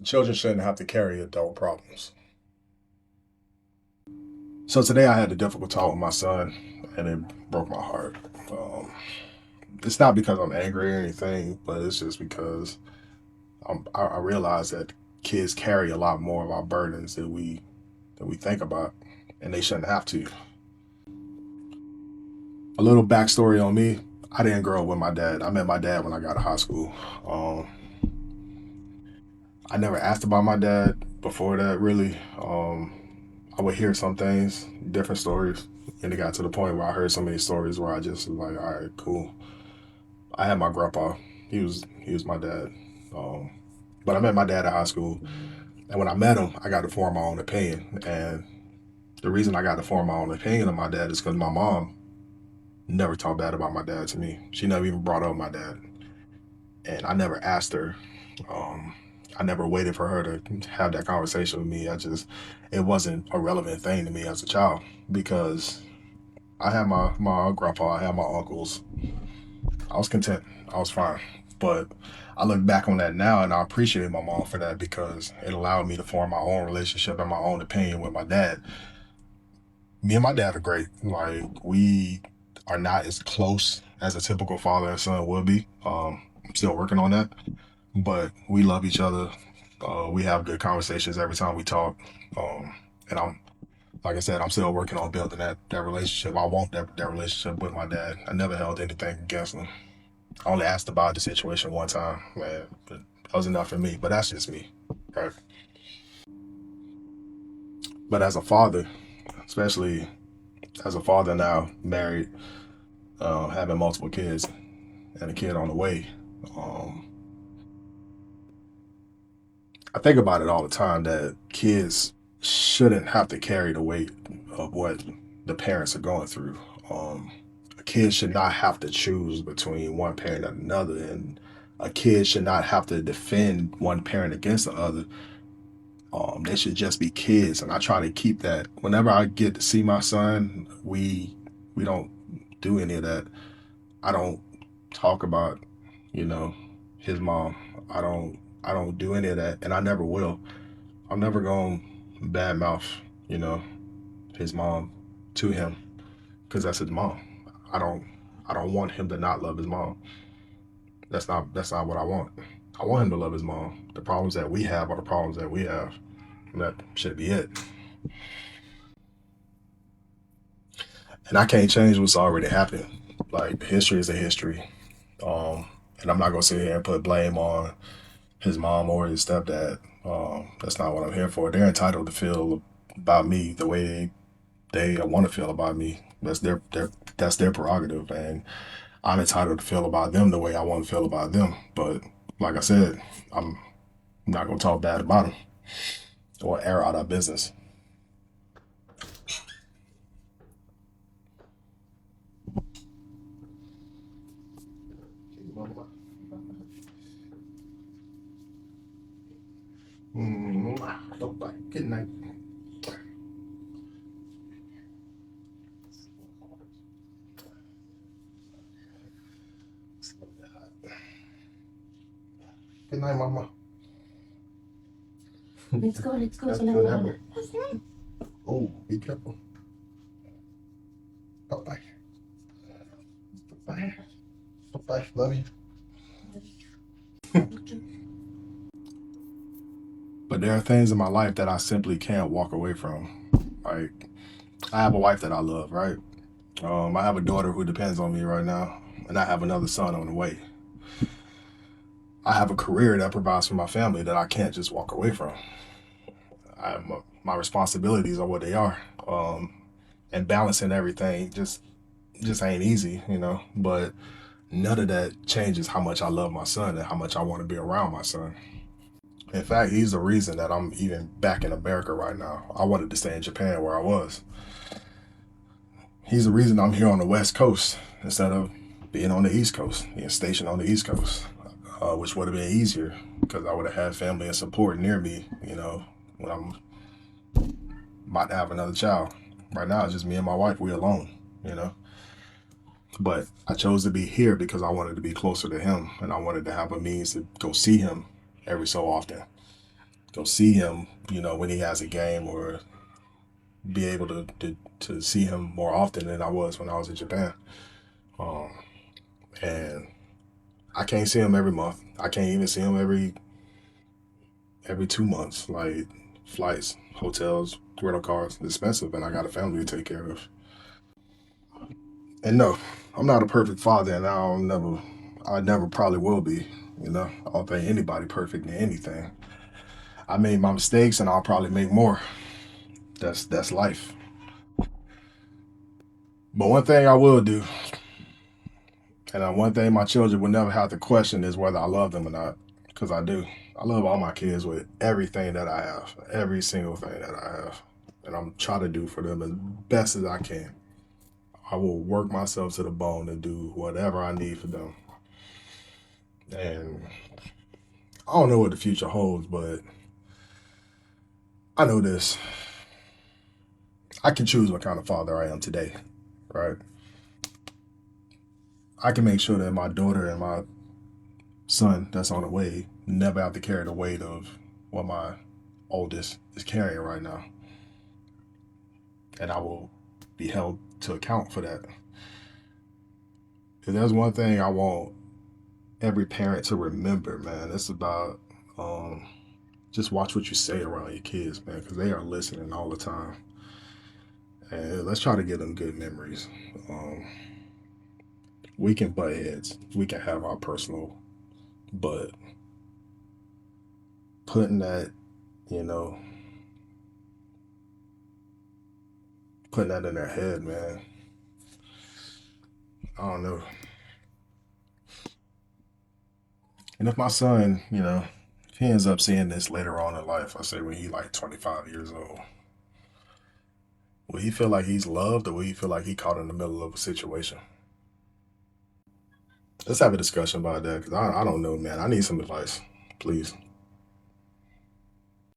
Children shouldn't have to carry adult problems. So today I had a difficult talk with my son, and it broke my heart. Um, it's not because I'm angry or anything, but it's just because I realize that kids carry a lot more of our burdens than we think about, and they shouldn't have to. A little backstory on me: I didn't grow up with my dad. I met my dad when I got to high school. Um, I never asked about my dad before that, really. I would hear some things, different stories, and it got to the point where I heard so many stories where I just was like, all right, cool. I had my grandpa. He was my dad. Um, but I met my dad at high school, and when I met him, I got to form my own opinion. And the reason I got to form my own opinion of my dad is because my mom never talked bad about my dad to me. She never even brought up my dad, and I never asked her. Um, I never waited for her to have that conversation with me. It wasn't a relevant thing to me as a child because I had my grandpa, I had my uncles. I was content. I was fine. But I look back on that now and I appreciate my mom for that because it allowed me to form my own relationship and my own opinion with my dad. Me and my dad are great. Like we are not as close as a typical father and son would be. I'm still working on that, but we love each other. We have good conversations every time we talk. Um, and I'm like I said, I'm still working on building that relationship. I want that relationship with my dad. I never held anything against him. I only asked about the situation one time, man, but that was enough for me. But that's just me, right? But as a father, especially as a father now, married, having multiple kids and a kid on the way, um, I think about it all the time that kids shouldn't have to carry the weight of what the parents are going through. Um, a kid should not have to choose between one parent and another, and a kid should not have to defend one parent against the other. They should just be kids, and I try to keep that. Whenever I get to see my son, we don't do any of that. I don't talk about, you know, his mom. I don't do any of that, and I never will. I'm never gonna badmouth, you know, his mom to him because that's his mom. I don't I don't want him to not love his mom. That's not what I want. I want him to love his mom. The problems that we have are the problems that we have. And that should be it. And I can't change what's already happened. Like history is a history. Um, and I'm not gonna sit here and put blame on his mom or his stepdad. That's not what I'm here for. They're entitled to feel about me the way they want to feel about me. That's their prerogative, and I'm entitled to feel about them the way I want to feel about them. But like I said, I'm not gonna talk bad about them or air out our business. Good night. Good night, mama. Let's go. That's good habit. Oh, be careful. Bye bye. Bye bye. Love you. But there are things in my life that I simply can't walk away from. Like I have a wife that I love, right? I have a daughter who depends on me right now, and I have another son on the way. I have a career that provides for my family that I can't just walk away from. My responsibilities are what they are, and balancing everything just ain't easy, you know. But none of that changes how much I love my son and how much I want to be around my son. In fact, he's the reason that I'm even back in America right now. I wanted to stay in Japan where I was. He's the reason I'm here on the West Coast instead of being on the East Coast, being stationed on the East Coast, which would have been easier because I would have had family and support near me, you know, when I'm about to have another child. Right now, it's just me and my wife. We alone, you know. But I chose to be here because I wanted to be closer to him and I wanted to have a means to go see him every so often. go see him, when he has a game, or be able to see him more often than I was when I was in Japan. Um, and I can't see him every month. I can't even see him every 2 months. Like flights, hotels, rental cars, it's expensive, and I got a family to take care of. And no, I'm not a perfect father, and I never probably will be. I don't think anybody perfect in anything. I made my mistakes, and I'll probably make more. That's life. But one thing I will do, and one thing my children will never have to question, is whether I love them or not, because I do. I love all my kids with everything that I have, every single thing that I have, and I'm trying to do for them as best as I can. I will work myself to the bone to do whatever I need for them. And I don't know what the future holds, but I know this. I can choose what kind of father I am today, right? I can make sure that my daughter and my son that's on the way never have to carry the weight of what my oldest is carrying right now. And I will be held to account for that. If there's one thing I want every parent to remember, man, it's about just watch what you say around your kids, man, because they are listening all the time. And let's try to give them good memories. Um, we can butt heads. We can have our personal, but putting that, you know, putting that in their head, man. I don't know. And if my son, if he ends up seeing this later on in life, I say when he like 25 years old, will he feel like he's loved, or will he feel like he caught in the middle of a situation? Let's have a discussion about that, because I don't know, man. I need some advice, please.